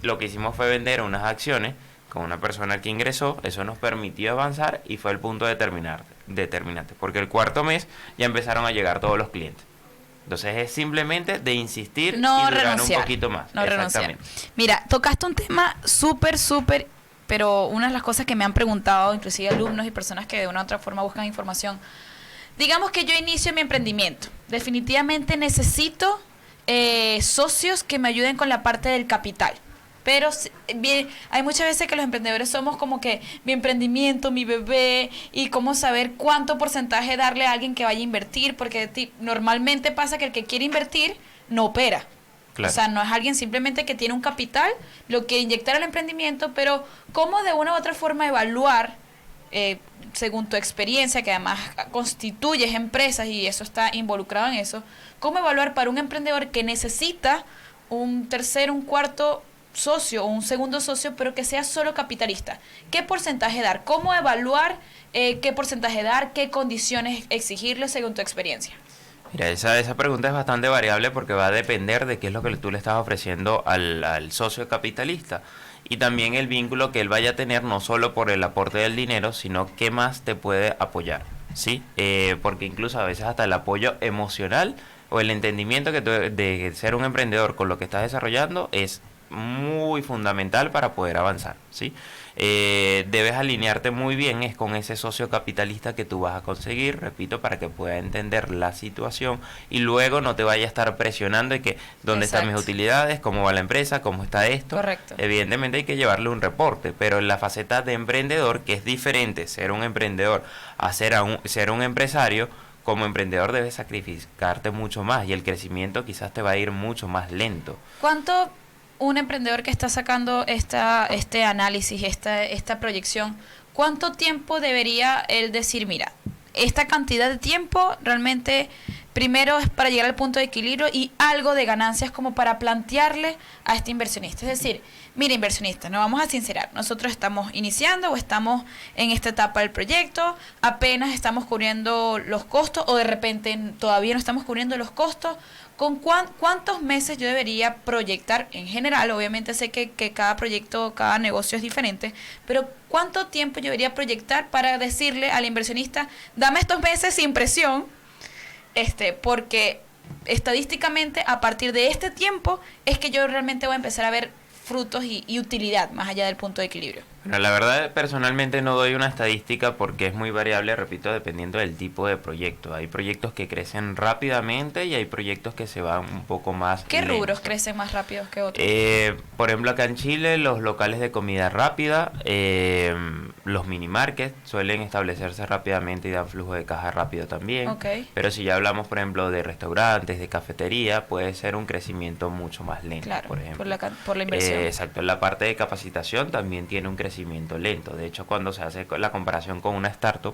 Lo que hicimos fue vender unas acciones con una persona que ingresó, eso nos permitió avanzar y fue el punto determinante, porque el cuarto mes ya empezaron a llegar todos los clientes. Entonces es simplemente de insistir No y durar renunciar. un poquito más. No renunciar. Exactamente. Mira, tocaste un tema súper, pero una de las cosas que me han preguntado, inclusive alumnos y personas que de una u otra forma buscan información, digamos que yo inicio mi emprendimiento. Definitivamente necesito socios que me ayuden con la parte del capital. Pero bien, hay muchas veces que los emprendedores somos como que mi emprendimiento, mi bebé, y cómo saber cuánto porcentaje darle a alguien que vaya a invertir, porque normalmente pasa que el que quiere invertir no opera. Claro. O sea, no es alguien simplemente que tiene un capital, lo quiere inyectar al emprendimiento, pero cómo de una u otra forma evaluar, según tu experiencia, que además constituyes empresas y eso está involucrado en eso, cómo evaluar para un emprendedor que necesita un tercero, un cuarto socio o un segundo socio, pero que sea solo capitalista. ¿Qué porcentaje dar? ¿Cómo evaluar qué porcentaje dar? ¿Qué condiciones exigirle según tu experiencia? Mira, esa pregunta es bastante variable porque va a depender de qué es lo que tú le estás ofreciendo al socio capitalista y también el vínculo que él vaya a tener no solo por el aporte del dinero, sino qué más te puede apoyar, ¿sí? Porque incluso a veces hasta el apoyo emocional o el entendimiento que de ser un emprendedor con lo que estás desarrollando es muy fundamental para poder avanzar, ¿sí? Debes alinearte muy bien es con ese socio capitalista que tú vas a conseguir, repito, para que pueda entender la situación y luego no te vaya a estar presionando de que dónde están mis utilidades, cómo va la empresa, cómo está esto. Correcto. Evidentemente hay que llevarle un reporte, pero en la faceta de emprendedor, que es diferente ser un emprendedor a ser un empresario, como emprendedor debes sacrificarte mucho más y el crecimiento quizás te va a ir mucho más lento. ¿Cuánto un emprendedor que está sacando este análisis, esta proyección, cuánto tiempo debería él decir, mira, esta cantidad de tiempo realmente primero es para llegar al punto de equilibrio y algo de ganancias como para plantearle a este inversionista? Es decir, mira, inversionista, nos vamos a sincerar, nosotros estamos iniciando o estamos en esta etapa del proyecto, apenas estamos cubriendo los costos o de repente todavía no estamos cubriendo los costos. ¿Con cuántos meses yo debería proyectar en general? Obviamente sé que cada proyecto, cada negocio es diferente, pero ¿cuánto tiempo yo debería proyectar para decirle al inversionista, dame estos meses sin presión, porque estadísticamente a partir de este tiempo es que yo realmente voy a empezar a ver frutos y utilidad más allá del punto de equilibrio? Bueno, la verdad personalmente no doy una estadística porque es muy variable, repito, dependiendo del tipo de proyecto. Hay proyectos que crecen rápidamente y hay proyectos que se van un poco más ¿Qué lentos. rubros crecen más rápidos que otros? Por ejemplo, acá en Chile, los locales de comida rápida, los mini markets suelen establecerse rápidamente y dan flujo de caja rápido también. Okay. Pero si ya hablamos, por ejemplo, de restaurantes, de cafetería, puede ser un crecimiento mucho más lento, Claro, por ejemplo. por la inversión. Exacto, la parte de capacitación también tiene un crecimiento crecimiento lento. De hecho, cuando se hace la comparación con una startup,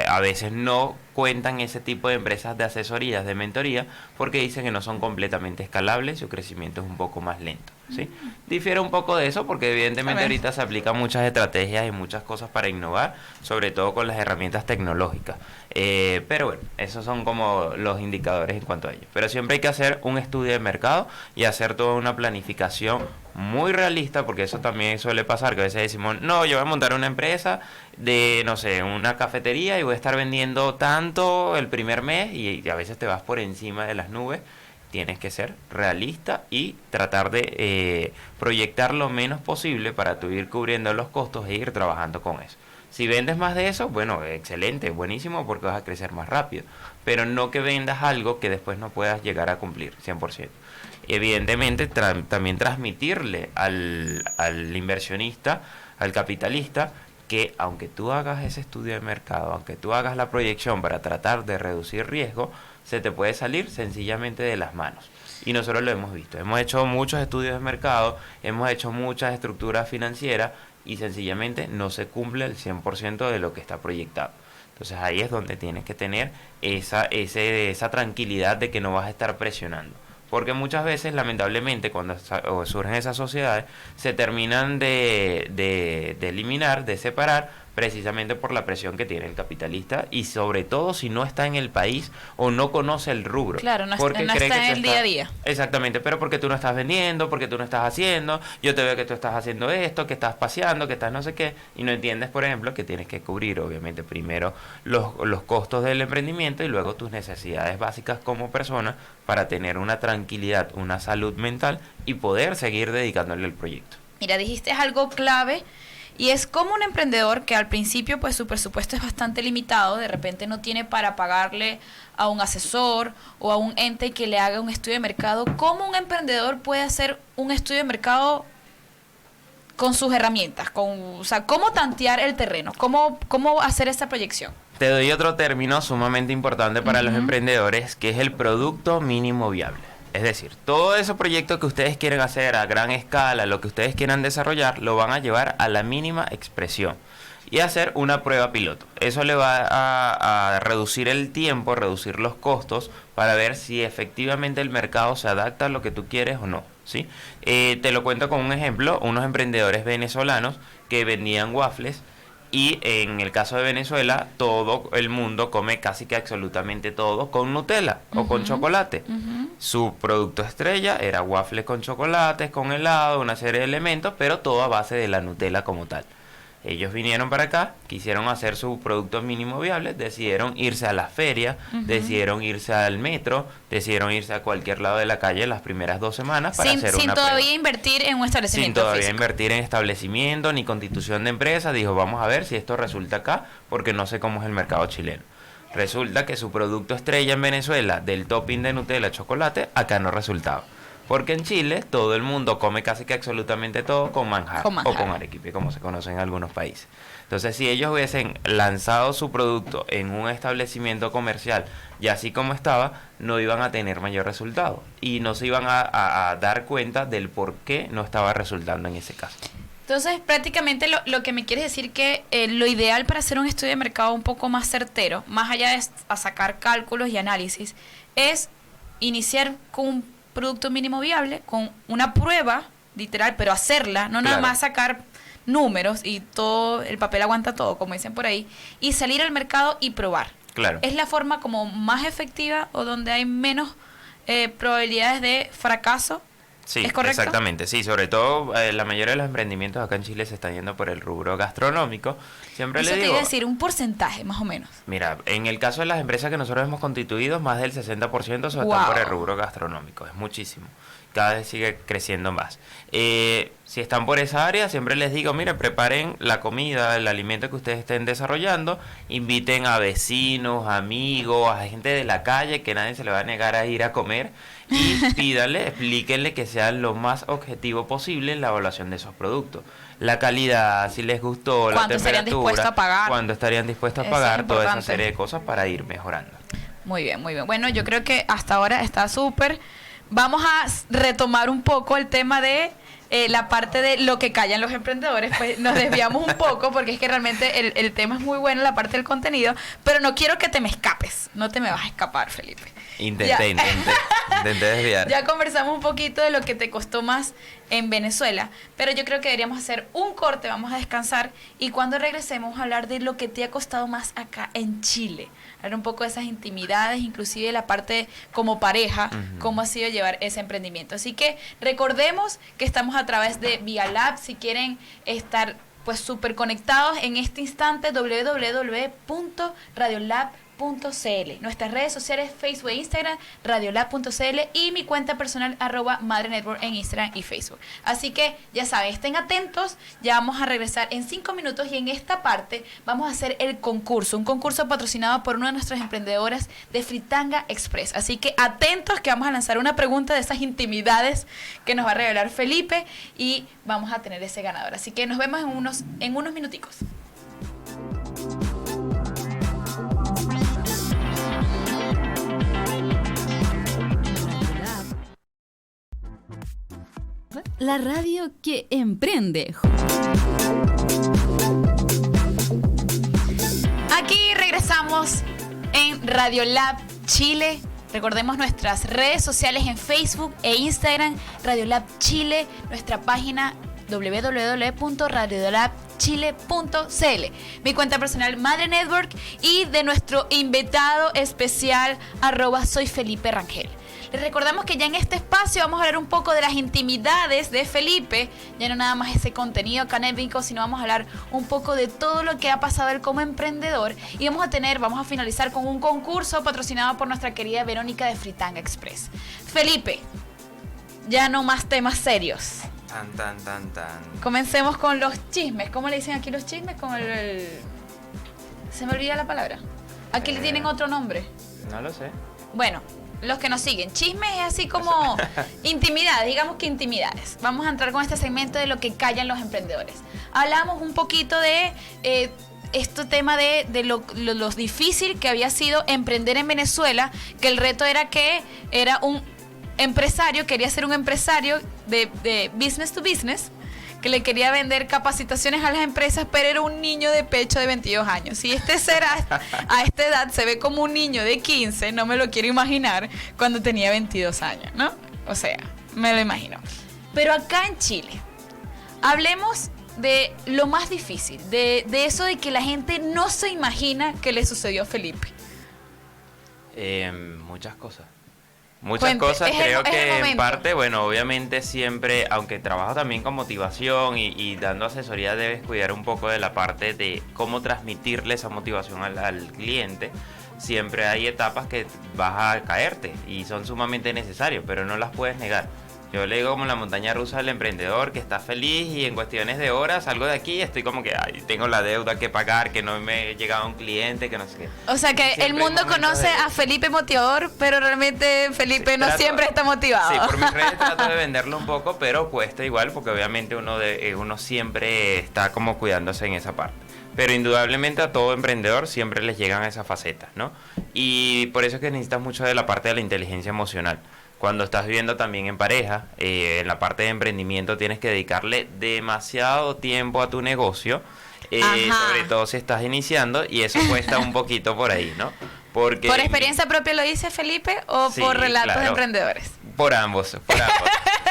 a veces no cuentan ese tipo de empresas de asesorías, de mentoría, porque dicen que no son completamente escalables y su crecimiento es un poco más lento, ¿sí? Difiere un poco de eso porque evidentemente ahorita se aplican muchas estrategias y muchas cosas para innovar, sobre todo con las herramientas tecnológicas. Pero bueno, esos son como los indicadores en cuanto a ello. Pero siempre hay que hacer un estudio de mercado y hacer toda una planificación muy realista, porque eso también suele pasar, que a veces decimos, no, yo voy a montar una empresa de, no sé, una cafetería y voy a estar vendiendo tanto el primer mes y a veces te vas por encima de las nubes. Tienes que ser realista y tratar de proyectar lo menos posible para tú ir cubriendo los costos e ir trabajando con eso. Si vendes más de eso, bueno, excelente, buenísimo, porque vas a crecer más rápido. Pero no que vendas algo que después no puedas llegar a cumplir 100%. Evidentemente, también transmitirle al inversionista, al capitalista, que aunque tú hagas ese estudio de mercado, aunque tú hagas la proyección para tratar de reducir riesgo, se te puede salir sencillamente de las manos. Y nosotros lo hemos visto. Hemos hecho muchos estudios de mercado, hemos hecho muchas estructuras financieras y sencillamente no se cumple el 100% de lo que está proyectado. Entonces ahí es donde tienes que tener esa tranquilidad de que no vas a estar presionando. Porque muchas veces, lamentablemente, cuando surgen esas sociedades, se terminan de eliminar, de separar, precisamente por la presión que tiene el capitalista y sobre todo si no está en el país o no conoce el rubro. Claro, no está en el día a día. Exactamente, pero porque tú no estás vendiendo, porque tú no estás haciendo, yo te veo que tú estás haciendo esto, que estás paseando, que estás no sé qué, y no entiendes, por ejemplo, que tienes que cubrir, obviamente, primero los costos del emprendimiento y luego tus necesidades básicas como persona para tener una tranquilidad, una salud mental y poder seguir dedicándole al proyecto. Mira, dijiste algo clave. Y es como un emprendedor que al principio pues su presupuesto es bastante limitado, de repente no tiene para pagarle a un asesor o a un ente que le haga un estudio de mercado. ¿Cómo un emprendedor puede hacer un estudio de mercado con sus herramientas? O sea, ¿cómo tantear el terreno? ¿Cómo hacer esa proyección? Te doy otro término sumamente importante para los emprendedores, que es el producto mínimo viable. Es decir, todo ese proyecto que ustedes quieren hacer a gran escala, lo que ustedes quieran desarrollar, lo van a llevar a la mínima expresión y hacer una prueba piloto. Eso le va a reducir el tiempo, reducir los costos para ver si efectivamente el mercado se adapta a lo que tú quieres o no, ¿sí? Te lo cuento con un ejemplo, unos emprendedores venezolanos que vendían waffles. Y en el caso de Venezuela, todo el mundo come casi que absolutamente todo con Nutella o con chocolate. Su producto estrella era waffles con chocolates, con helado, una serie de elementos, pero todo a base de la Nutella como tal. Ellos vinieron para acá, quisieron hacer su producto mínimo viable, decidieron irse a la feria, decidieron irse al metro, decidieron irse a cualquier lado de la calle las primeras 2 semanas para hacer una sin todavía invertir en un establecimiento sin todavía físico. Invertir en establecimiento ni constitución de empresa. Dijo, vamos a ver si esto resulta acá, porque no sé cómo es el mercado chileno. Resulta que su producto estrella en Venezuela, del topping de Nutella chocolate, acá no resultaba. Porque en Chile todo el mundo come casi que absolutamente todo con manjar o con arequipe, como se conoce en algunos países. Entonces, si ellos hubiesen lanzado su producto en un establecimiento comercial y así como estaba, no iban a tener mayor resultado y no se iban a dar cuenta del por qué no estaba resultando en ese caso. Entonces, prácticamente lo que me quieres decir que lo ideal para hacer un estudio de mercado un poco más certero, más allá de sacar cálculos y análisis, es iniciar con un producto mínimo viable, con una prueba literal, pero hacerla, no nada más sacar números y todo, el papel aguanta todo, como dicen por ahí, y salir al mercado y probar. Claro. Es la forma como más efectiva o donde hay menos probabilidades de fracaso. Sí, ¿Es correcto? Exactamente, sí, sobre todo la mayoría de los emprendimientos acá en Chile se están yendo por el rubro gastronómico. Siempre Eso le digo, te iba a decir, un porcentaje más o menos. Mira, en el caso de las empresas que nosotros hemos constituido, más del 60% se están por el rubro gastronómico, es muchísimo. Cada vez sigue creciendo más. Si están por esa área, siempre les digo, miren, preparen la comida, el alimento que ustedes estén desarrollando, inviten a vecinos, amigos, a gente de la calle, que nadie se le va a negar a ir a comer, y pídanle, explíquenle que sean lo más objetivo posible en la evaluación de esos productos. La calidad, si les gustó, la temperatura, estarían dispuestos a pagar. cuándo estarían dispuestos a Eso pagar, es toda esa importante. serie de cosas para ir mejorando. Muy bien, muy bien. Bueno, yo creo que hasta ahora está súper. vamos a retomar un poco el tema de la parte de lo que callan los emprendedores. Pues nos desviamos un poco porque es que realmente el tema es muy bueno, la parte del contenido, pero no quiero que te me escapes. No te me vas a escapar, Felipe. Intenté desviar. Ya conversamos un poquito de lo que te costó más en Venezuela, pero yo creo que deberíamos hacer un corte, vamos a descansar y cuando regresemos vamos a hablar de lo que te ha costado más acá en Chile. Hablar un poco de esas intimidades, inclusive de la parte como pareja, cómo ha sido llevar ese emprendimiento. Así que recordemos que estamos a través de Vía Lab. Si quieren estar pues súper conectados en este instante, www.radiolab.cl. Nuestras redes sociales, Facebook e Instagram, radiolab.cl, y mi cuenta personal @madrenetwork en Instagram y Facebook. Así que ya saben, estén atentos, ya vamos a regresar en 5 minutos y en esta parte vamos a hacer el concurso, un concurso patrocinado por una de nuestras emprendedoras de Fritanga Express. Así que atentos que vamos a lanzar una pregunta de esas intimidades que nos va a revelar Felipe y vamos a tener ese ganador. Así que nos vemos en unos minuticos. La radio que emprende. Aquí regresamos en Radiolab Chile. Recordemos nuestras redes sociales en Facebook e Instagram, Radiolab Chile, nuestra página www.radiolabchile.cl, mi cuenta personal Madre Network y de nuestro invitado especial @soyFelipeRangel. Les recordamos que ya en este espacio vamos a hablar un poco de las intimidades de Felipe, ya no nada más ese contenido académico, sino vamos a hablar un poco de todo lo que ha pasado él como emprendedor y vamos a finalizar con un concurso patrocinado por nuestra querida Verónica de Fritanga Express. Felipe, ya no más temas serios. Tan. Comencemos con los chismes. ¿Cómo le dicen aquí los chismes? Con se me olvida la palabra. Aquí le tienen otro nombre. No lo sé. Bueno, los que nos siguen. Chismes es así como intimidades, digamos que intimidades. Vamos a entrar con este segmento de lo que callan los emprendedores. Hablamos un poquito de este tema de lo difícil que había sido emprender en Venezuela, que el reto era que era un empresario, quería ser un empresario de business to business, que le quería vender capacitaciones a las empresas, pero era un niño de pecho de 22 años. Si este ser a esta edad se ve como un niño de 15, no me lo quiero imaginar cuando tenía 22 años, ¿no? O sea, me lo imagino. Pero acá en Chile, hablemos de lo más difícil, de eso de que la gente no se imagina que le sucedió a Felipe. Muchas cosas. Creo que en parte, bueno, obviamente siempre, aunque trabajo también con motivación y dando asesoría, debes cuidar un poco de la parte de cómo transmitirle esa motivación al cliente. Siempre hay etapas que vas a caerte y son sumamente necesarias, pero no las puedes negar. Yo le digo como la montaña rusa del emprendedor que está feliz y en cuestiones de horas salgo de aquí y estoy como que tengo la deuda que pagar, que no me ha llegado un cliente, que no sé qué. O sea que siempre el mundo conoce a Felipe motivador, pero realmente Felipe no siempre está motivado. Sí, por mis redes trato de venderlo un poco, pero cuesta igual porque obviamente uno siempre está como cuidándose en esa parte. Pero indudablemente a todo emprendedor siempre les llegan esas facetas, ¿no? Y por eso es que necesitas mucho de la parte de la inteligencia emocional. Cuando estás viviendo también en pareja, en la parte de emprendimiento tienes que dedicarle demasiado tiempo a tu negocio, sobre todo si estás iniciando, y eso cuesta un poquito por ahí, ¿no? Porque ¿por experiencia propia lo dice Felipe o sí, por relatos de emprendedores? Por ambos.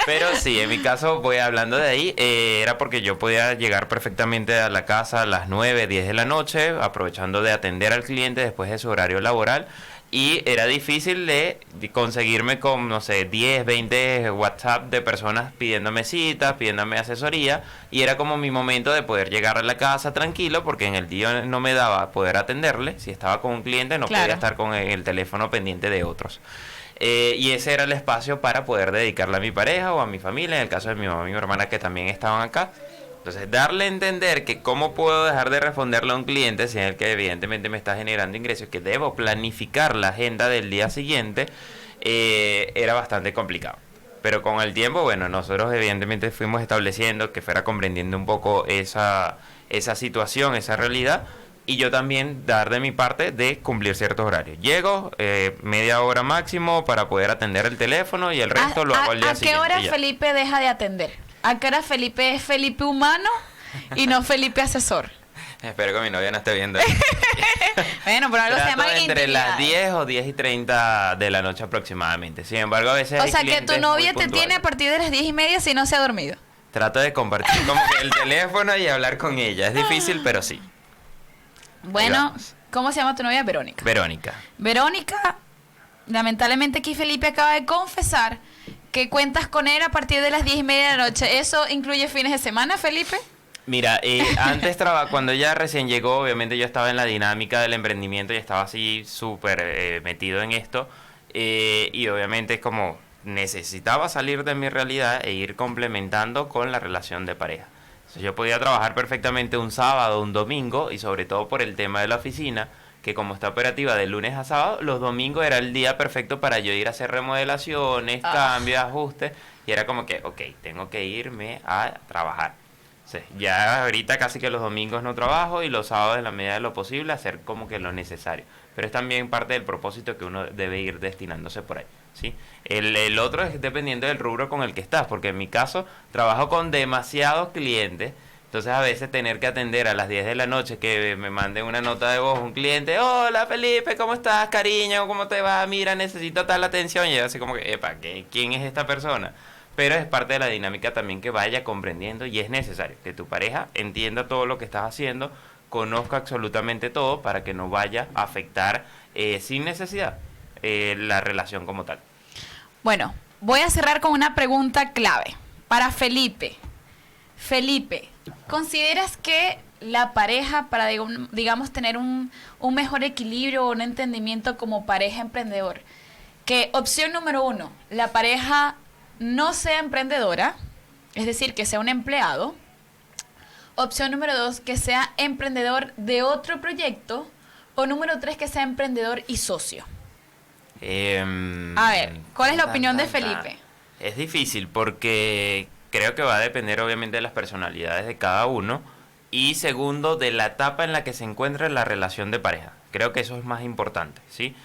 Pero sí, en mi caso, voy hablando de ahí, era porque yo podía llegar perfectamente a la casa a las 9, 10 de la noche, aprovechando de atender al cliente después de su horario laboral. Y era difícil de conseguirme con, no sé, 10, 20 WhatsApp de personas pidiéndome citas, pidiéndome asesoría. Y era como mi momento de poder llegar a la casa tranquilo, porque en el día no me daba poder atenderle. Si estaba con un cliente, no podía estar con el teléfono pendiente de otros. Y ese era el espacio para poder dedicarle a mi pareja o a mi familia, en el caso de mi mamá y mi hermana que también estaban acá. Entonces, darle a entender que cómo puedo dejar de responderle a un cliente, si es el que evidentemente me está generando ingresos, que debo planificar la agenda del día siguiente, era bastante complicado. Pero con el tiempo, bueno, nosotros evidentemente fuimos estableciendo que fuera comprendiendo un poco esa situación, esa realidad, y yo también dar de mi parte de cumplir ciertos horarios. Llego media hora máximo para poder atender el teléfono y el resto lo hago al día siguiente. ¿A qué hora Felipe deja de atender? ¿A qué hora Felipe es Felipe humano y no Felipe asesor? Espero que mi novia no esté viendo esto. Bueno, pero algo se llama entre las intimidad. 10 o 10:30 de la noche aproximadamente. Sin embargo, a veces O hay sea, que clientes tu novia muy te tiene puntuales. a partir de las 10:30 si no se ha dormido. Trato de compartir como que el teléfono y hablar con ella. Es difícil, pero sí. Bueno, vamos. ¿cómo se llama tu novia? Verónica. Verónica. Verónica, lamentablemente aquí Felipe acaba de confesar que cuentas con él a partir de las 10:30 de la noche. ¿Eso incluye fines de semana, Felipe? Mira, antes cuando ella recién llegó, obviamente yo estaba en la dinámica del emprendimiento y estaba así súper metido en esto. Y obviamente es como necesitaba salir de mi realidad e ir complementando con la relación de pareja. Entonces yo podía trabajar perfectamente un sábado, un domingo, y sobre todo por el tema de la oficina, que como está operativa de lunes a sábado, los domingos era el día perfecto para yo ir a hacer remodelaciones, cambios, ajustes, y era como que, ok, tengo que irme a trabajar. Ya ahorita casi que los domingos no trabajo y los sábados en la medida de lo posible hacer como que lo necesario. Pero es también parte del propósito que uno debe ir destinándose por ahí, ¿sí? El otro es dependiendo del rubro con el que estás, porque en mi caso trabajo con demasiados clientes, entonces a veces tener que atender a las 10 de la noche que me mande una nota de voz un cliente, hola Felipe, ¿cómo estás, cariño? ¿Cómo te va? Mira, necesito tal atención. Y yo así como que, epa, ¿quién es esta persona? Pero es parte de la dinámica también que vaya comprendiendo y es necesario que tu pareja entienda todo lo que estás haciendo, conozca absolutamente todo para que no vaya a afectar sin necesidad la relación como tal. Bueno, voy a cerrar con una pregunta clave para Felipe. Felipe, ¿consideras que la pareja, para digamos tener un mejor equilibrio o un entendimiento como pareja emprendedor, que opción número 1, la pareja no sea emprendedora, es decir, que sea un empleado? Opción número 2, que sea emprendedor de otro proyecto. O número 3, que sea emprendedor y socio. A ver, ¿cuál es la opinión de Felipe? Es difícil porque creo que va a depender obviamente de las personalidades de cada uno y segundo, de la etapa en la que se encuentra la relación de pareja. Creo que eso es más importante, ¿sí?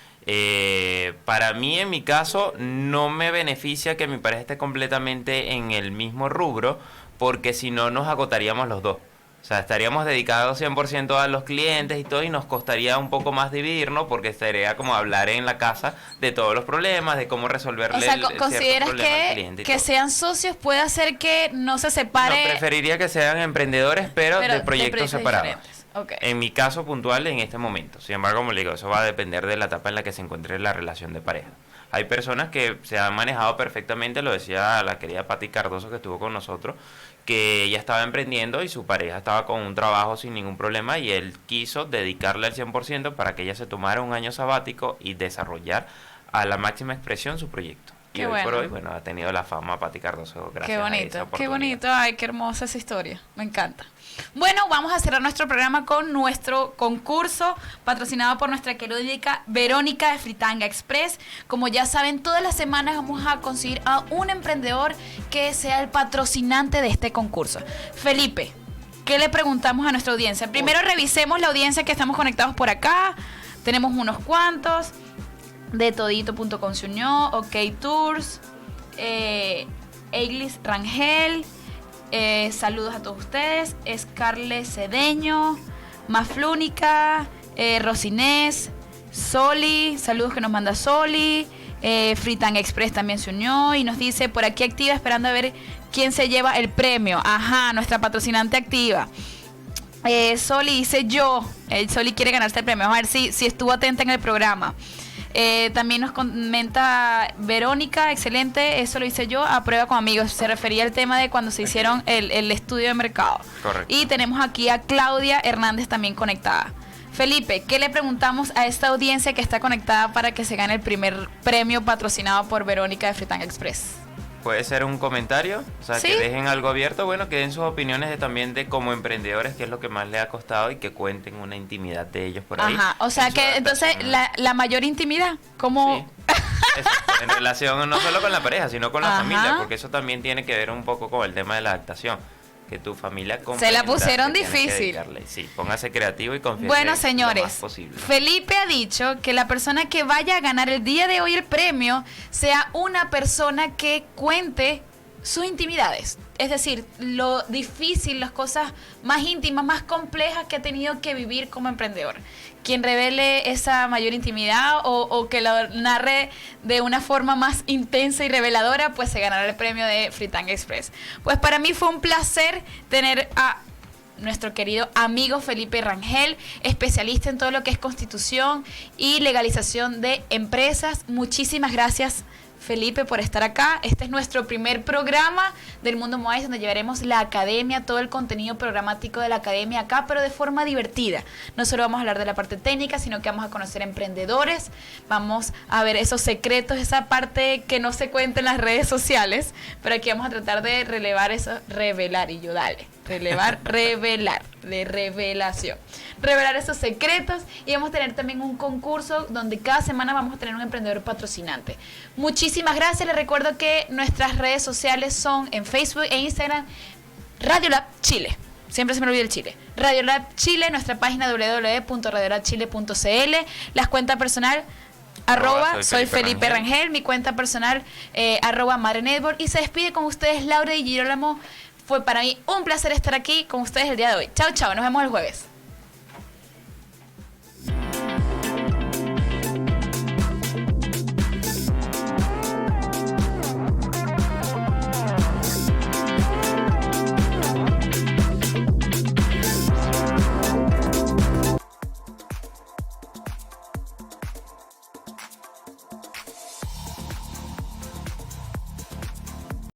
Para mí, en mi caso, no me beneficia que mi pareja esté completamente en el mismo rubro, porque si no nos agotaríamos los dos. O sea, estaríamos dedicados 100% a los clientes y todo, y nos costaría un poco más dividirnos, porque sería como hablar en la casa de todos los problemas, de cómo resolverle O sea, ciertos ¿consideras problemas al cliente y que todo. sean socios puede hacer que no se separe? No, preferiría que sean emprendedores, pero de proyectos separados. diferentes? Okay. En mi caso puntual en este momento. Sin embargo, como le digo, eso va a depender de la etapa en la que se encuentre la relación de pareja. Hay personas que se han manejado perfectamente, lo decía la querida Patti Cardoso que estuvo con nosotros, que ella estaba emprendiendo y su pareja estaba con un trabajo sin ningún problema y él quiso dedicarle al 100% para que ella se tomara un año sabático y desarrollar a la máxima expresión su proyecto. Y Qué hoy por bueno. hoy, bueno, ha tenido la fama Patti Cardoso gracias Qué a esa bonito, qué oportunidad. bonito. Ay, qué hermosa esa historia. Me encanta. Bueno, vamos a cerrar nuestro programa con nuestro concurso patrocinado por nuestra querida Verónica de Fritanga Express. Como ya saben, todas las semanas vamos a conseguir a un emprendedor que sea el patrocinante de este concurso. Felipe, ¿qué le preguntamos a nuestra audiencia? Primero revisemos la audiencia que estamos conectados por acá. Tenemos unos cuantos. De Todito.com se unió, OK Tours, Eglis Rangel, saludos a todos ustedes, Scarlett Cedeño, Maflúnica, Rosinés, Soli, saludos que nos manda Soli, Fritang Express también se unió y nos dice por aquí activa esperando a ver quién se lleva el premio. Ajá, nuestra patrocinante activa. Soli dice yo, Soli quiere ganarse el premio, vamos a ver si estuvo atenta en el programa. También nos comenta Verónica, excelente, eso lo hice yo, a prueba con amigos. Se refería al tema de cuando se hicieron el estudio de mercado. Correcto. Y tenemos aquí a Claudia Hernández también conectada. Felipe, ¿qué le preguntamos a esta audiencia que está conectada para que se gane el primer premio patrocinado por Verónica de Fritanga Express? Puede ser un comentario, o sea, ¿Sí? que dejen algo abierto, bueno, que den sus opiniones también de como emprendedores, qué es lo que más les ha costado y que cuenten una intimidad de ellos por ahí. Ajá, o sea en su que entonces adaptación. la mayor intimidad, ¿cómo? Sí. Exacto, en relación no solo con la pareja, sino con la Ajá. familia, porque eso también tiene que ver un poco con el tema de la adaptación. que tu familia Se la comprenda pusieron que tienes que difícil. dedicarle. Sí, póngase creativo y confíe Bueno, lo más señores, posible. Felipe ha dicho que la persona que vaya a ganar el día de hoy el premio sea una persona que cuente sus intimidades. Es decir, lo difícil, las cosas más íntimas, más complejas que ha tenido que vivir como emprendedor. Quien revele esa mayor intimidad o que lo narre de una forma más intensa y reveladora, pues se ganará el premio de Fritanga Express. Pues para mí fue un placer tener a nuestro querido amigo Felipe Rangel, especialista en todo lo que es constitución y legalización de empresas. Muchísimas gracias, Felipe, por estar acá. Este es nuestro primer programa del Mundo Moais, donde llevaremos la academia, todo el contenido programático de la academia acá, pero de forma divertida. No solo vamos a hablar de la parte técnica, sino que vamos a conocer emprendedores, vamos a ver esos secretos, esa parte que no se cuenta en las redes sociales, pero aquí vamos a tratar de revelar de revelación. Revelar esos secretos, y vamos a tener también un concurso donde cada semana vamos a tener un emprendedor patrocinante. Muchísimas gracias. Les recuerdo que nuestras redes sociales son en Facebook e Instagram, Radiolab Chile. Siempre se me olvida el Chile. Radiolab Chile, nuestra página www.radiolabchile.cl, las cuentas personal soy Felipe Rangel, mi cuenta personal Madre Network, y se despide con ustedes Laura Di Girolamo. Fue para mí un placer estar aquí con ustedes el día de hoy. Chao, chao, nos vemos el jueves.